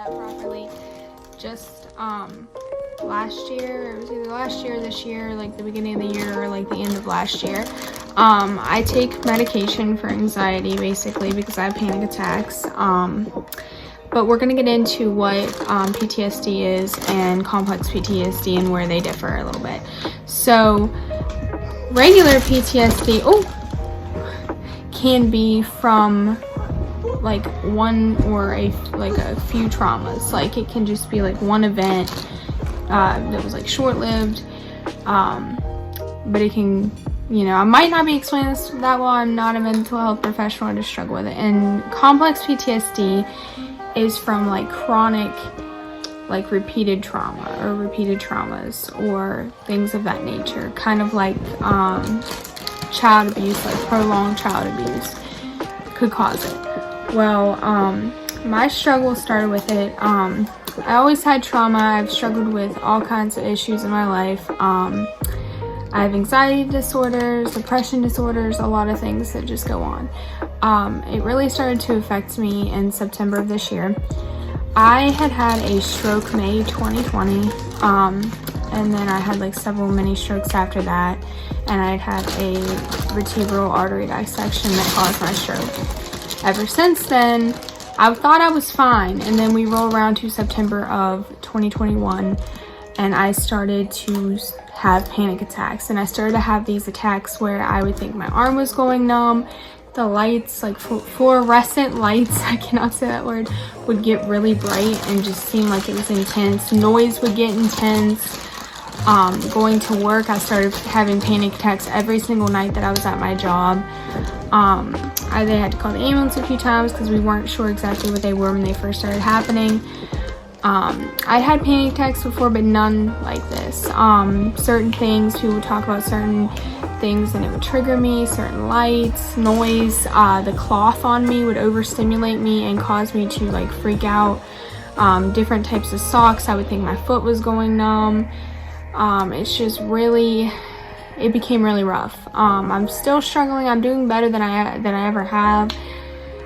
that properly. Just last year, it was either last year or this year, like the beginning of the year or like the end of last year. I take medication for anxiety basically because I have panic attacks. But we're gonna get into what PTSD is and complex PTSD and where they differ a little bit. So regular PTSD can be from like one or a few traumas. Like it can just be like one event that was like short-lived, but it can, you know, I might not be explaining this that well. I'm not a mental health professional. I just struggle with it. And complex PTSD is from like chronic, like repeated trauma or repeated traumas or things of that nature, kind of like child abuse, like prolonged child abuse could cause it. Well, my struggle started with it. I always had trauma. I've struggled with all kinds of issues in my life. I have anxiety disorders, depression disorders, a lot of things that just go on. It really started to affect me in September of this year. I had a stroke May 2020, and then I had like several mini strokes after that, and I had a vertebral artery dissection that caused my stroke. Ever since then, I thought I was fine, and then we roll around to September of 2021, and I started to have panic attacks, and I started to have these attacks where I would think my arm was going numb. The lights, like fluorescent lights, I cannot say that word, would get really bright and just seem like it was intense. Noise would get intense. Going to work, I started having panic attacks every single night that I was at my job. They had to call the ambulance a few times because we weren't sure exactly what they were when they first started happening. I had panic attacks before, but none like this. Certain things, people would talk about certain things and it would trigger me, certain lights, noise, the cloth on me would overstimulate me and cause me to like freak out. Different types of socks, I would think my foot was going numb. It's just really, it became really rough. I'm still struggling. I'm doing better than I ever have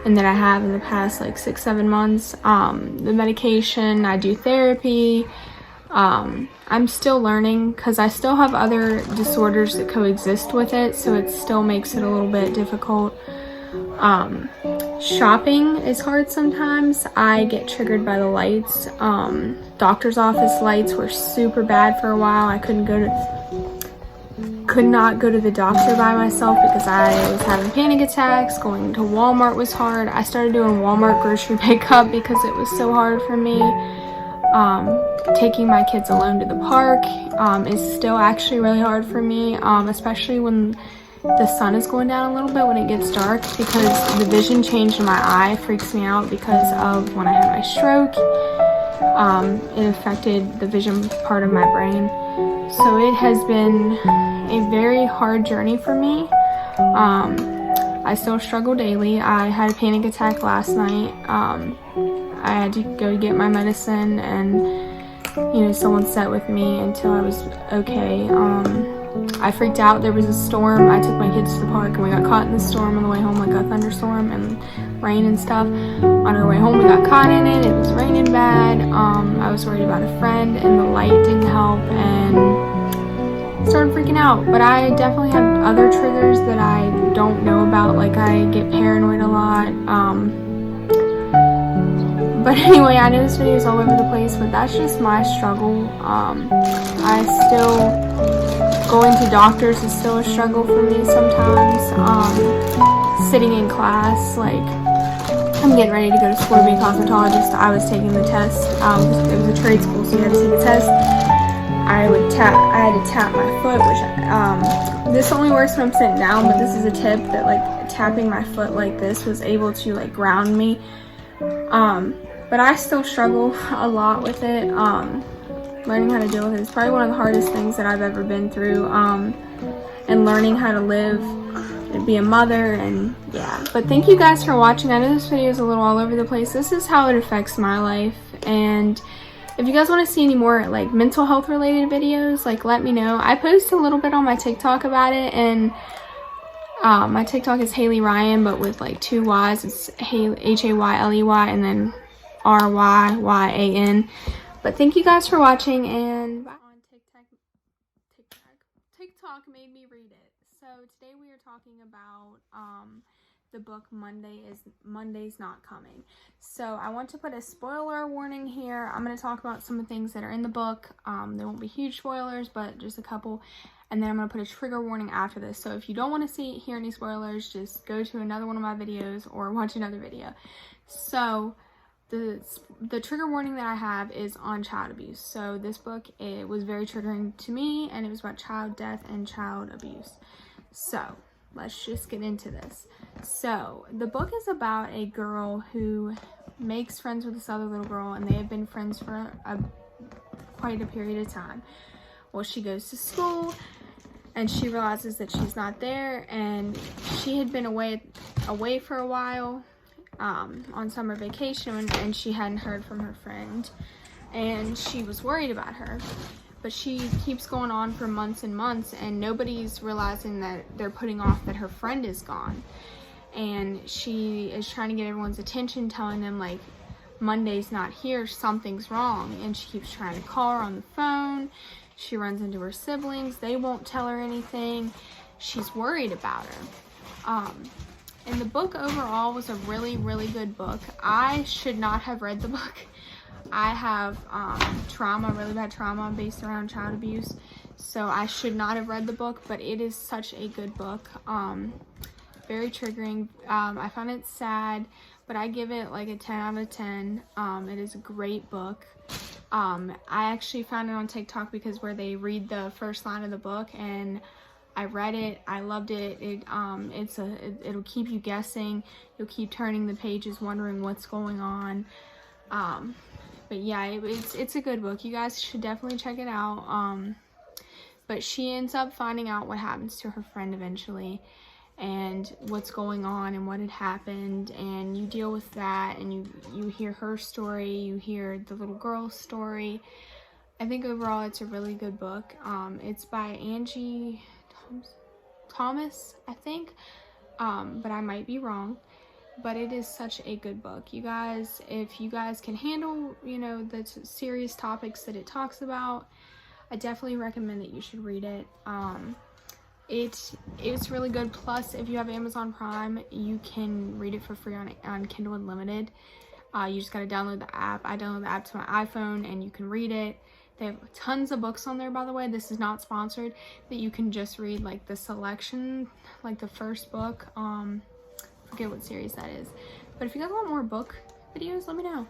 and that I have in the past like 6-7 months. The medication, I do therapy. I'm still learning because I still have other disorders that coexist with it, so it still makes it a little bit difficult. Shopping is hard sometimes. I get triggered by the lights. Doctor's office lights were super bad for a while. I could not go to the doctor by myself because I was having panic attacks. Going to Walmart was hard. I started doing Walmart grocery pickup because it was so hard for me. Taking my kids alone to the park is still actually really hard for me, especially when the sun is going down a little bit when it gets dark, because the vision change in my eye freaks me out because of when I had my stroke. It affected the vision part of my brain. So it has been a very hard journey for me. I still struggle daily. I had a panic attack last night. I had to go get my medicine, and you know, someone sat with me until I was okay. I freaked out. There was a storm. I took my kids to the park and we got caught in the storm on the way home, like a thunderstorm and rain and stuff. On our way home we got caught in it. It was raining bad. I was worried about a friend and the light didn't help and started freaking out. But I definitely have other triggers that I don't know about, like I get paranoid a lot. But anyway, I know this video is all over the place, but that's just my struggle. I still, going to doctors is still a struggle for me sometimes. Sitting in class, like I'm getting ready to go to school to be a cosmetologist. I was taking the test. It was a trade school, so you had to take a test. I had to tap my foot, which this only works when I'm sitting down, but this is a tip that like tapping my foot like this was able to like ground me. But I still struggle a lot with it. Learning how to deal with it is probably one of the hardest things that I've ever been through. And learning how to live and be a mother, and yeah. But thank you guys for watching. I know this video is a little all over the place. This is how it affects my life. And if you guys want to see any more like mental health related videos, like let me know. I post a little bit on my TikTok about it, and my TikTok is Haley Ryan, but with like 2 Y's. It's Hayley, Hayley, and then Ryan. But thank you guys for watching, and bye. On TikTok made me read it. So today we are talking about the book Monday's Not Coming. So I want to put a spoiler warning here. I'm going to talk about some of the things that are in the book. There won't be huge spoilers, but just a couple. And then I'm going to put a trigger warning after this. So if you don't want to hear any spoilers, just go to another one of my videos or watch another video. So the trigger warning that I have is on child abuse. So this book, it was very triggering to me, and it was about child death and child abuse. So let's just get into this. So the book is about a girl who makes friends with this other little girl, and they have been friends for quite a period of time. Well, she goes to school and she realizes that she's not there, and she had been away for a while on summer vacation, and she hadn't heard from her friend, and she was worried about her. But she keeps going on for months and months, and nobody's realizing that they're putting off that her friend is gone. And she is trying to get everyone's attention, telling them, like, Monday's not here, something's wrong. And she keeps trying to call her on the phone. She runs into her siblings. They won't tell her anything. She's worried about her. And the book overall was a really, really good book. I should not have read the book. I have trauma, really bad trauma based around child abuse, so I should not have read the book, but it is such a good book. Very triggering. I found it sad, but I give it like a 10 out of 10. It is a great book. I actually found it on TikTok because where they read the first line of the book, and I read it. I loved it. It'll keep you guessing. You'll keep turning the pages, wondering what's going on. But yeah, it's a good book. You guys should definitely check it out. But she ends up finding out what happens to her friend eventually, and what's going on and what had happened, and you deal with that, and you hear her story, you hear the little girl's story. I think overall it's a really good book. It's by Angie Thomas, I think, but I might be wrong. But it is such a good book. You guys, if you guys can handle, the serious topics that it talks about, I definitely recommend that you should read it. It's really good. Plus, if you have Amazon Prime, you can read it for free on Kindle Unlimited. You just got to download the app. I download the app to my iPhone, and you can read it. They have tons of books on there, by the way. This is not sponsored. That you can just read, like, the selection, like the first book. Forget what series that is. But if you guys want more book videos, let me know.